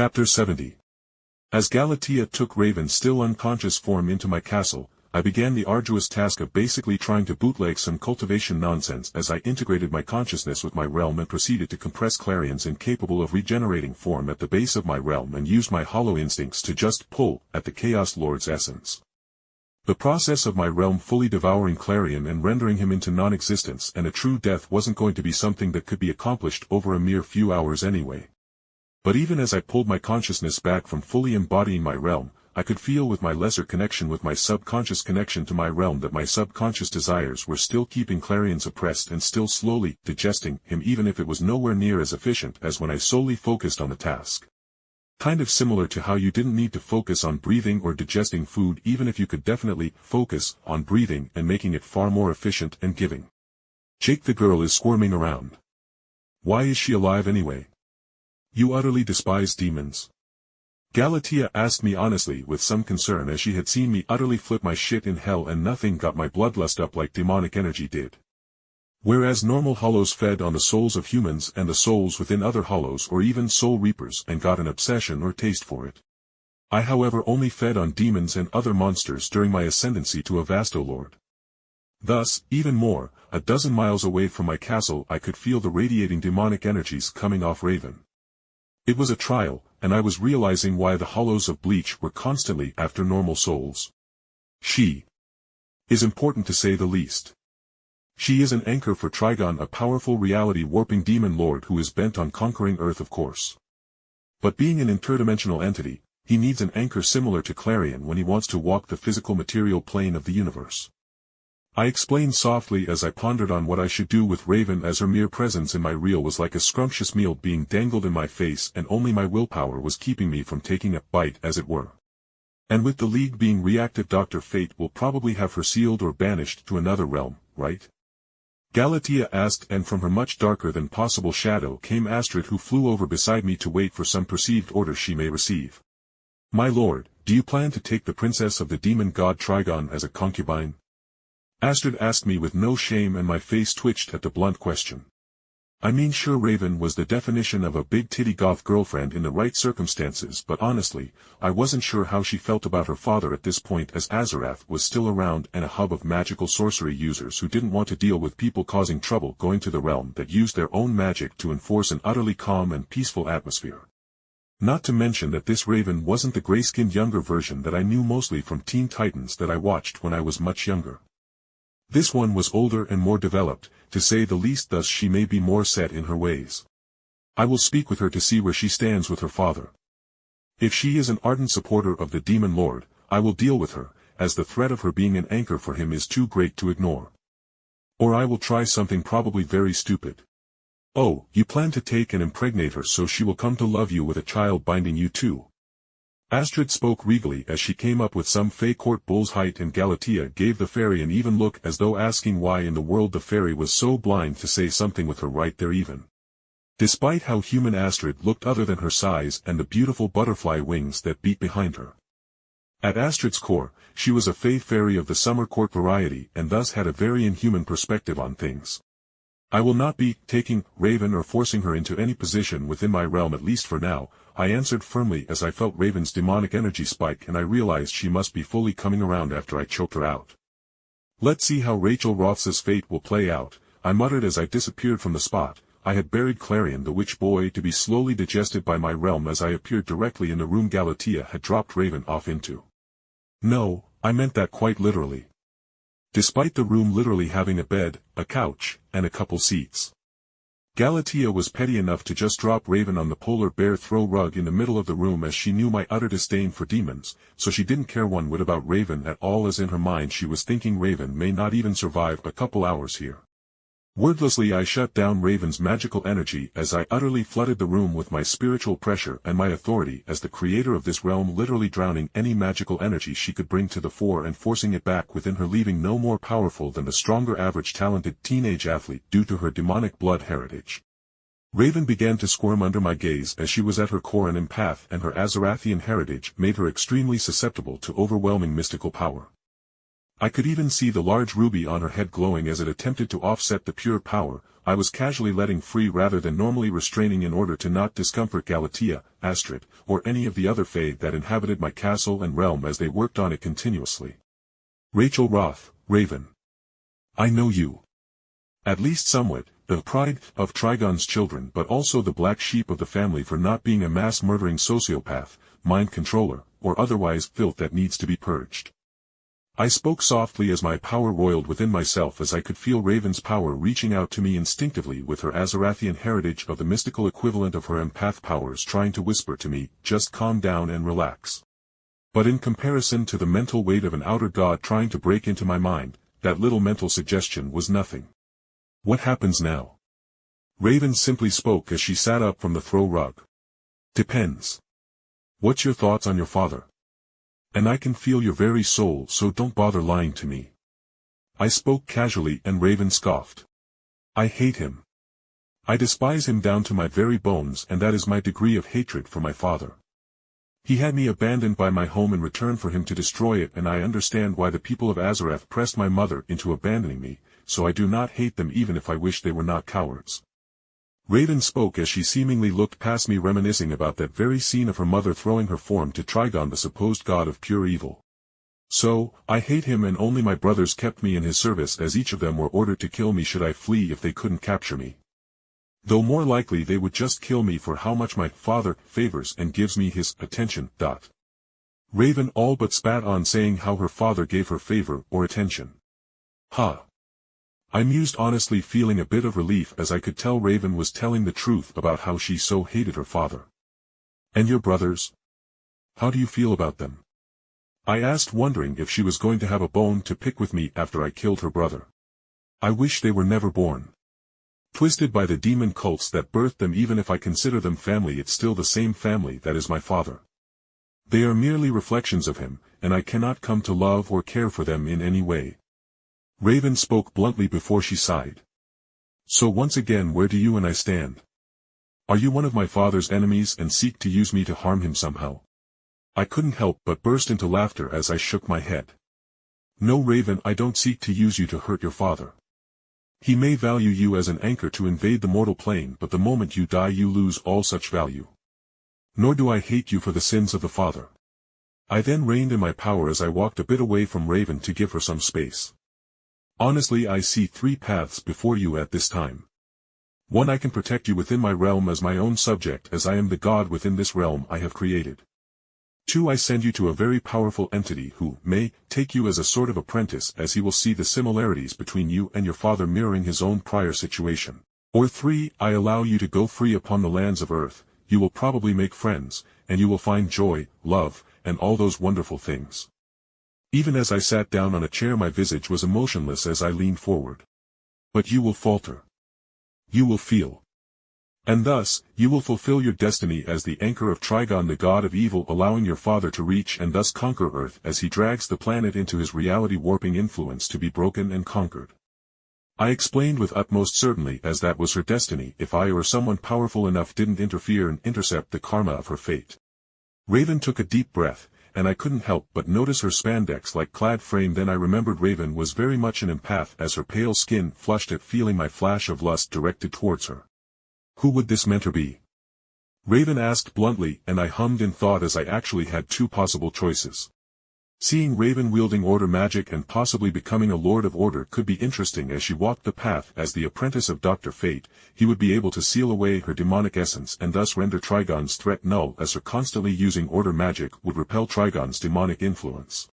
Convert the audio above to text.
Chapter 70. As Galatea took Raven's still unconscious form into my castle, I began the arduous task of basically trying to bootleg some cultivation nonsense as I integrated my consciousness with my realm and proceeded to compress Clarion's incapable of regenerating form at the base of my realm and used my hollow instincts to just pull at the Chaos Lord's essence. The process of my realm fully devouring Klarion and rendering him into non-existence and a true death wasn't going to be something that could be accomplished over a mere few hours anyway. But even as I pulled my consciousness back from fully embodying my realm, I could feel with my lesser connection with my subconscious connection to my realm that my subconscious desires were still keeping Klarion suppressed and still slowly digesting him, even if it was nowhere near as efficient as when I solely focused on the task. Kind of similar to how you didn't need to focus on breathing or digesting food even if you could definitely focus on breathing and making it far more efficient and giving. Jake, the girl is squirming around. Why is she alive anyway? You utterly despise demons? Galatea asked me honestly with some concern as she had seen me utterly flip my shit in hell and nothing got my bloodlust up like demonic energy did. Whereas normal hollows fed on the souls of humans and the souls within other hollows or even soul reapers and got an obsession or taste for it. I however only fed on demons and other monsters during my ascendancy to a Vastolord. Thus, even more, a dozen miles away from my castle I could feel the radiating demonic energies coming off Raven. It was a trial, and I was realizing why the hollows of Bleach were constantly after normal souls. She is important to say the least. She is an anchor for Trigon, a powerful reality-warping demon lord who is bent on conquering Earth, of course. But being an interdimensional entity, he needs an anchor similar to Klarion when he wants to walk the physical material plane of the universe. I explained softly as I pondered on what I should do with Raven, as her mere presence in my reel was like a scrumptious meal being dangled in my face and only my willpower was keeping me from taking a bite, as it were. And with the League being reactive, Dr. Fate will probably have her sealed or banished to another realm, right? Galatea asked, and from her much darker than possible shadow came Astrid, who flew over beside me to wait for some perceived order she may receive. My lord, do you plan to take the princess of the demon god Trigon as a concubine? Astrid asked me with no shame, and my face twitched at the blunt question. I mean, sure, Raven was the definition of a big-titty goth girlfriend in the right circumstances, but honestly, I wasn't sure how she felt about her father at this point, as Azazyel was still around and a hub of magical sorcery users who didn't want to deal with people causing trouble going to the realm that used their own magic to enforce an utterly calm and peaceful atmosphere. Not to mention that this Raven wasn't the gray-skinned younger version that I knew mostly from Teen Titans that I watched when I was much younger. This one was older and more developed, to say the least, thus she may be more set in her ways. I will speak with her to see where she stands with her father. If she is an ardent supporter of the Demon Lord, I will deal with her, as the threat of her being an anchor for him is too great to ignore. Or I will try something probably very stupid. Oh, you plan to take and impregnate her so she will come to love you with a child binding you too? Astrid spoke regally as she came up with some fey court bull's height, and Galatea gave the fairy an even look as though asking why in the world the fairy was so blind to say something with her right there even. Despite how human Astrid looked other than her size and the beautiful butterfly wings that beat behind her. At Astrid's core, she was a fey fairy of the summer court variety and thus had a very inhuman perspective on things. I will not be taking Raven or forcing her into any position within my realm, at least for now, I answered firmly as I felt Raven's demonic energy spike and I realized she must be fully coming around after I choked her out. Let's see how Rachel Roth's fate will play out, I muttered as I disappeared from the spot. I had buried Klarion the witch boy to be slowly digested by my realm as I appeared directly in the room Galatea had dropped Raven off into. No, I meant that quite literally. Despite the room literally having a bed, a couch, and a couple seats. Galatea was petty enough to just drop Raven on the polar bear throw rug in the middle of the room, as she knew my utter disdain for demons, so she didn't care one whit about Raven at all, as in her mind she was thinking Raven may not even survive a couple hours here. Wordlessly I shut down Raven's magical energy as I utterly flooded the room with my spiritual pressure and my authority as the creator of this realm, literally drowning any magical energy she could bring to the fore and forcing it back within her, leaving no more powerful than the stronger average talented teenage athlete due to her demonic blood heritage. Raven began to squirm under my gaze as she was at her core an empath, and her Azarathian heritage made her extremely susceptible to overwhelming mystical power. I could even see the large ruby on her head glowing as it attempted to offset the pure power I was casually letting free rather than normally restraining in order to not discomfort Galatea, Astrid, or any of the other fae that inhabited my castle and realm as they worked on it continuously. Rachel Roth, Raven. I know you. At least somewhat, the pride of Trigon's children but also the black sheep of the family for not being a mass-murdering sociopath, mind controller, or otherwise filth that needs to be purged. I spoke softly as my power roiled within myself as I could feel Raven's power reaching out to me instinctively with her Azarathian heritage of the mystical equivalent of her empath powers trying to whisper to me, just calm down and relax. But in comparison to the mental weight of an outer god trying to break into my mind, that little mental suggestion was nothing. What happens now? Raven simply spoke as she sat up from the throw rug. Depends. What's your thoughts on your father? And I can feel your very soul, so don't bother lying to me. I spoke casually and Raven scoffed. I hate him. I despise him down to my very bones, and that is my degree of hatred for my father. He had me abandoned by my home in return for him to destroy it, and I understand why the people of Azarath pressed my mother into abandoning me, so I do not hate them even if I wish they were not cowards. Raven spoke as she seemingly looked past me, reminiscing about that very scene of her mother throwing her form to Trigon, the supposed god of pure evil. So, I hate him, and only my brothers kept me in his service, as each of them were ordered to kill me should I flee if they couldn't capture me. Though more likely they would just kill me for how much my father favors and gives me his attention. Raven all but spat on, saying how her father gave her favor or attention. Ha! I mused, honestly feeling a bit of relief as I could tell Raven was telling the truth about how she so hated her father. And your brothers? How do you feel about them? I asked, wondering if she was going to have a bone to pick with me after I killed her brother. I wish they were never born. Twisted by the demon cults that birthed them, even if I consider them family, it's still the same family that is my father. They are merely reflections of him, and I cannot come to love or care for them in any way. Raven spoke bluntly before she sighed. So once again, where do you and I stand? Are you one of my father's enemies and seek to use me to harm him somehow? I couldn't help but burst into laughter as I shook my head. No, Raven, I don't seek to use you to hurt your father. He may value you as an anchor to invade the mortal plane, but the moment you die you lose all such value. Nor do I hate you for the sins of the father. I then reined in my power as I walked a bit away from Raven to give her some space. Honestly, I see three paths before you at this time. 1. I can protect you within my realm as my own subject, as I am the god within this realm I have created. 2. I send you to a very powerful entity who may take you as a sort of apprentice, as he will see the similarities between you and your father mirroring his own prior situation. Or 3. I allow you to go free upon the lands of earth. You will probably make friends, and you will find joy, love, and all those wonderful things. Even as I sat down on a chair, my visage was emotionless as I leaned forward. But you will falter. You will feel. And thus, you will fulfill your destiny as the anchor of Trigon, the god of evil, allowing your father to reach and thus conquer Earth as he drags the planet into his reality-warping influence to be broken and conquered. I explained with utmost certainty, as that was her destiny if I or someone powerful enough didn't interfere and intercept the karma of her fate. Raven took a deep breath, and I couldn't help but notice her spandex-like clad frame. Then I remembered Raven was very much an empath, as her pale skin flushed at feeling my flash of lust directed towards her. Who would this mentor be? Raven asked bluntly, and I hummed in thought as I actually had two possible choices. Seeing Raven wielding order magic and possibly becoming a Lord of Order could be interesting, as she walked the path as the apprentice of Dr. Fate. He would be able to seal away her demonic essence and thus render Trigon's threat null, as her constantly using order magic would repel Trigon's demonic influence.